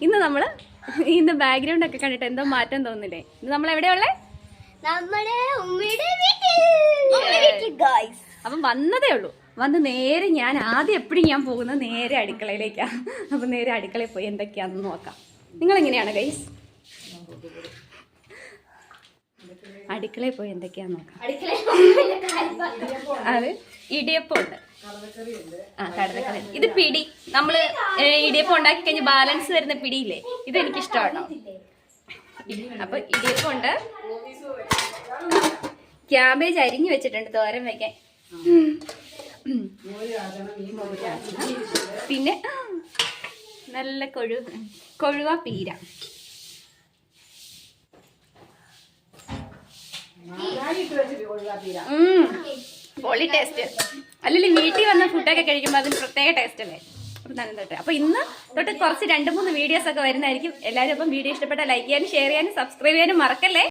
ഇന്ന് നമ്മള് ഇന്ന് ബാക്ക്ഗ്രൗണ്ട് ഒക്കെ കണ്ടിട്ട് എന്തോ മാറ്റം തോന്നില്ലേ? ഇന്ന് നമ്മൾ എവിടെയുള്ളേ? അപ്പം വന്നതേ ഉള്ളൂ. വന്ന് നേരെ ഞാൻ ആദ്യം എപ്പോഴും ഞാൻ പോകുന്നത് നേരെ അടുക്കളയിലേക്കാണ്. അപ്പം നേരെ അടുക്കളയിൽ പോയി എന്തൊക്കെയാണെന്ന് നോക്കാം. നിങ്ങളെങ്ങനെയാണ് ഗൈസ്? അടുക്കളയിൽ പോയി എന്തൊക്കെയാന്ന് നോക്കാം. അത് ഇടിയപ്പം ഉണ്ട്, കടലക്കറി. ഇത് പിടി, നമ്മള് ഇടിയപ്പം ഉണ്ടാക്കി കഴിഞ്ഞ് ബാലൻസ് വരുന്ന പിടിയില്ലേ, ഇത് എനിക്കിഷ്ടമാണോ. അപ്പൊ ഇടിയപ്പം ഉണ്ട്, ക്യാബേജ് അരിഞ്ഞു വെച്ചിട്ടുണ്ട് തോരൻ വെക്കാൻ, പിന്നെ നല്ല കൊഴുവ പീര, പൊളി ടേസ്റ്റ്. അല്ലെങ്കിൽ വീട്ടിൽ വന്ന ഫുഡൊക്കെ കഴിക്കുമ്പോൾ അതിന് പ്രത്യേക ടേസ്റ്റ് അല്ലേ. അപ്പൊ ഇന്ന് തൊട്ട് കുറച്ച് 2-3 വീഡിയോസ് ഒക്കെ വരുന്നതായിരിക്കും. എല്ലാവരും അപ്പം വീഡിയോ ഇഷ്ടപ്പെട്ടാൽ ലൈക്ക് ചെയ്യാനും ഷെയർ ചെയ്യാനും സബ്സ്ക്രൈബ് ചെയ്യാനും മറക്കല്ലേ.